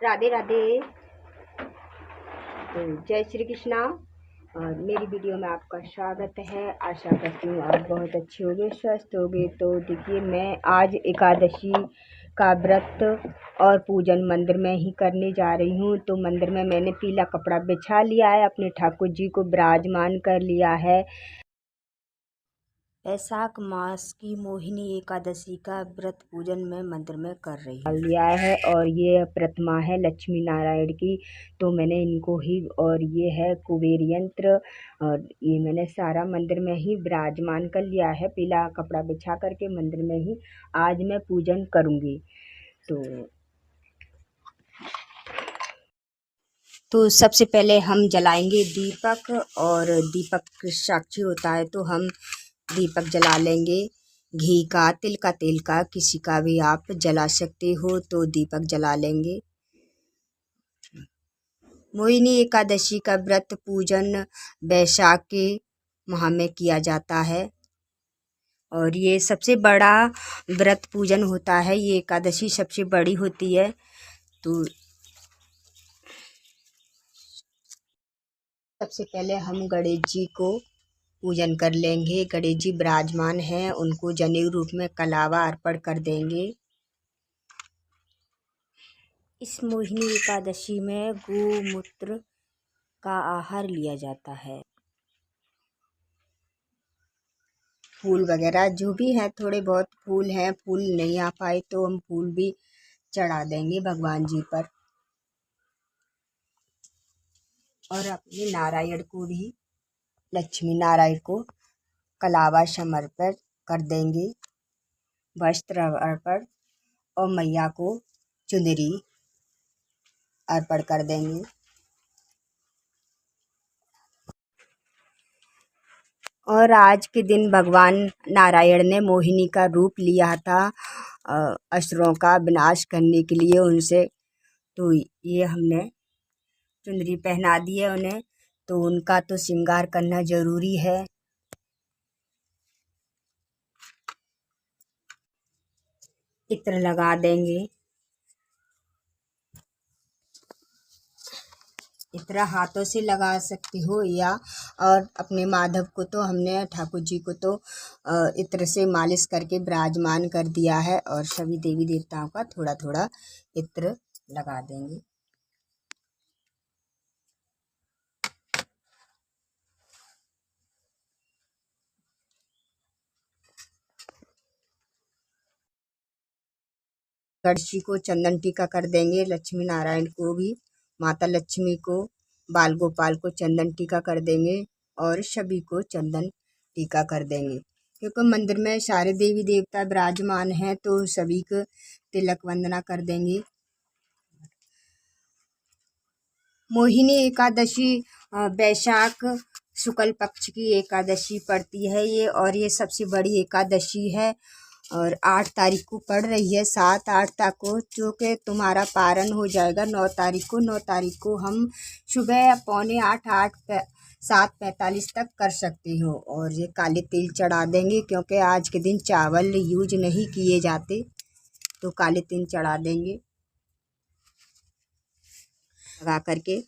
राधे राधे। तो जय श्री कृष्णा। और मेरी वीडियो में आपका स्वागत है। आशा करती हूँ आप बहुत अच्छे होंगे, स्वस्थ होंगे। तो देखिए, मैं आज एकादशी का व्रत और पूजन मंदिर में ही करने जा रही हूँ। तो मंदिर में मैंने पीला कपड़ा बिछा लिया है, अपने ठाकुर जी को विराजमान कर लिया है। वैशाख मास की मोहिनी एकादशी का व्रत पूजन मैं मंदिर में कर रही हूँ लिया है। और ये प्रतिमा है लक्ष्मी नारायण की, तो मैंने इनको ही, और ये है कुबेर यंत्र, और ये मैंने सारा मंदिर में ही विराजमान कर लिया है। पीला कपड़ा बिछा करके मंदिर में ही आज मैं पूजन करूँगी। तो सबसे पहले हम जलाएंगे दीपक, और दीपक साक्षी होता है तो हम दीपक जला लेंगे। घी का, तिल का, तेल का, किसी का भी आप जला सकते हो। तो दीपक जला लेंगे। मोहिनी एकादशी का व्रत पूजन वैशाख के माह में किया जाता है, और ये सबसे बड़ा व्रत पूजन होता है। ये एकादशी सबसे बड़ी होती है। तो सबसे पहले हम गणेश जी को पूजन कर लेंगे। गणेश जी विराजमान हैं, उनको जनेऊ रूप में कलावा अर्पण कर देंगे। इस मोहिनी एकादशी में गोमूत्र का आहार लिया जाता है। फूल वगैरह जो भी है, थोड़े बहुत फूल हैं, फूल नहीं आ पाए तो हम फूल भी चढ़ा देंगे भगवान जी पर। और अपने नारायण को भी, लक्ष्मी नारायण को कलावा समर्पित कर देंगे, वस्त्र अर्पण, और मैया को चुनरी अर्पण कर देंगे। और आज के दिन भगवान नारायण ने मोहिनी का रूप लिया था असुरों का विनाश करने के लिए उनसे। तो ये हमने चुनरी पहना दी है उन्हें, तो उनका तो श्रृंगार करना जरूरी है। इत्र लगा देंगे। इत्र हाथों से लगा सकते हो, या और अपने माधव को तो हमने, ठाकुर जी को तो इत्र से मालिश करके विराजमान कर दिया है। और सभी देवी देवताओं का थोड़ा थोड़ा इत्र लगा देंगे। गणेश जी को चंदन टीका कर देंगे, लक्ष्मी नारायण को भी, माता लक्ष्मी को, बाल गोपाल को चंदन टीका कर देंगे, और सभी को चंदन टीका कर देंगे। क्योंकि मंदिर में सारे देवी देवता विराजमान हैं, तो सभी को तिलक वंदना कर देंगे। मोहिनी एकादशी वैशाख शुक्ल पक्ष की एकादशी पड़ती है ये, और ये सबसे बड़ी एकादशी है। और 8 तारीख को पड़ रही है, 7-8 तक को, जो कि तुम्हारा पारण हो जाएगा 9 तारीख को। 9 तारीख को हम सुबह 7:45 7:45 तक कर सकते हो। और ये काले तिल चढ़ा देंगे, क्योंकि आज के दिन चावल यूज नहीं किए जाते, तो काले तिल चढ़ा देंगे लगा करके।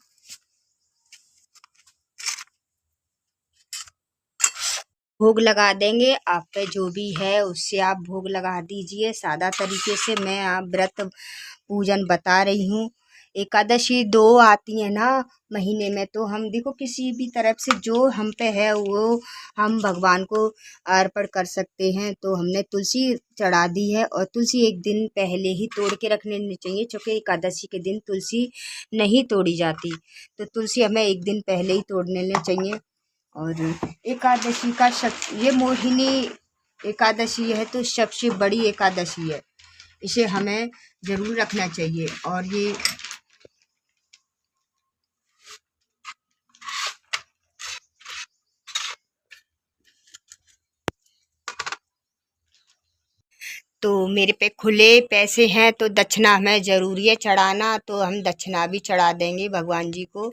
भोग लगा देंगे, आप पे जो भी है उससे आप भोग लगा दीजिए। सादा तरीके से मैं आप व्रत पूजन बता रही हूँ। एकादशी 2 आती है ना महीने में, तो हम देखो किसी भी तरफ से जो हम पे है वो हम भगवान को अर्पण कर सकते हैं। तो हमने तुलसी चढ़ा दी है, और तुलसी एक दिन पहले ही तोड़ के रखने चाहिए, क्योंकि एकादशी के दिन तुलसी नहीं तोड़ी जाती। तो तुलसी हमें एक दिन पहले ही तोड़ने चाहिए। और एकादशी का ये मोहिनी एकादशी है, तो सबसे बड़ी एकादशी है, इसे हमें जरूर रखना चाहिए। और ये तो मेरे पे खुले पैसे हैं, तो दक्षिणा हमें जरूरी है चढ़ाना, तो हम दक्षिणा भी चढ़ा देंगे भगवान जी को।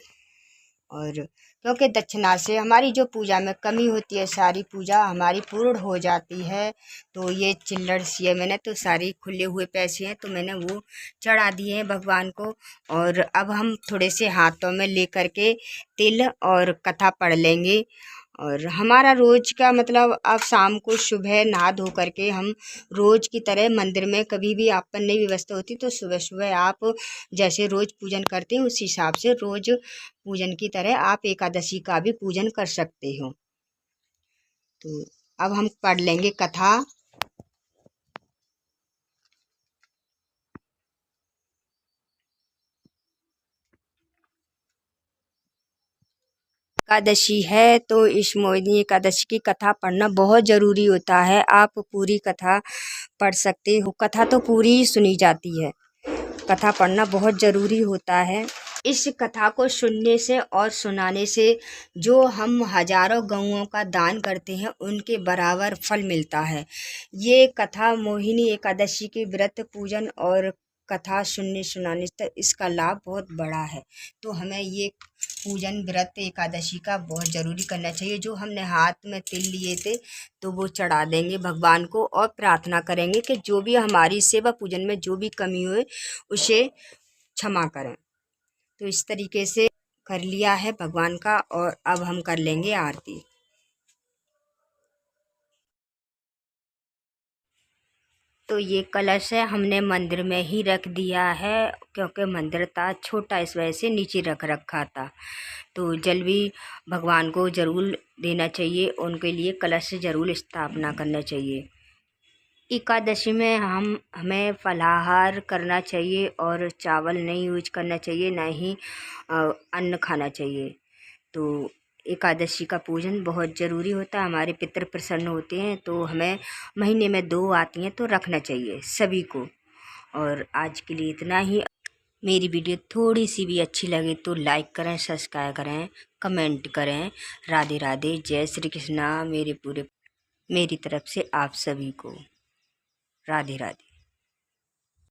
और क्योंकि दक्षिणा से हमारी जो पूजा में कमी होती है सारी पूजा हमारी पूर्ण हो जाती है। तो ये चिल्लड़ सी है, मैंने तो सारी खुले हुए पैसे हैं तो मैंने वो चढ़ा दिए हैं भगवान को। और अब हम थोड़े से हाथों में लेकर के तिल और कथा पढ़ लेंगे। और हमारा रोज का मतलब अब शाम को सुबह नहा धो करके हम रोज की तरह मंदिर में कभी भी आप पर नहीं व्यवस्था होती तो सुबह सुबह आप जैसे रोज पूजन करते हैं उस हिसाब से रोज पूजन की तरह आप एकादशी का भी पूजन कर सकते हो। तो अब हम पढ़ लेंगे कथा। एकादशी है तो इस मोहिनी एकादशी की कथा पढ़ना बहुत ज़रूरी होता है। आप पूरी कथा पढ़ सकते हो, कथा तो पूरी ही सुनी जाती है, कथा पढ़ना बहुत ज़रूरी होता है। इस कथा को सुनने से और सुनाने से जो हम हजारों गौओं का दान करते हैं उनके बराबर फल मिलता है। ये कथा मोहिनी एकादशी के व्रत पूजन और कथा सुनने सुनाने से इसका लाभ बहुत बड़ा है। तो हमें ये पूजन व्रत एकादशी का बहुत ज़रूरी करना चाहिए। जो हमने हाथ में तिल लिए थे तो वो चढ़ा देंगे भगवान को और प्रार्थना करेंगे कि जो भी हमारी सेवा पूजन में जो भी कमी हुए उसे क्षमा करें। तो इस तरीके से कर लिया है भगवान का और अब हम कर लेंगे आरती। तो ये कलश है हमने मंदिर में ही रख दिया है क्योंकि मंदिर था छोटा इस वजह से नीचे रख रखा था। तो जल भी भगवान को ज़रूर देना चाहिए, उनके लिए कलश ज़रूर स्थापना करना चाहिए। एकादशी में हमें फलाहार करना चाहिए और चावल नहीं यूज करना चाहिए, ना ही अन्न खाना चाहिए। तो एकादशी का पूजन बहुत ज़रूरी होता है, हमारे पितृ प्रसन्न होते हैं तो हमें महीने में 2 आती हैं तो रखना चाहिए सभी को। और आज के लिए इतना ही। मेरी वीडियो थोड़ी सी भी अच्छी लगे तो लाइक करें, सब्सक्राइब करें, कमेंट करें। राधे राधे, जय श्री कृष्णा मेरी तरफ से आप सभी को राधे राधे।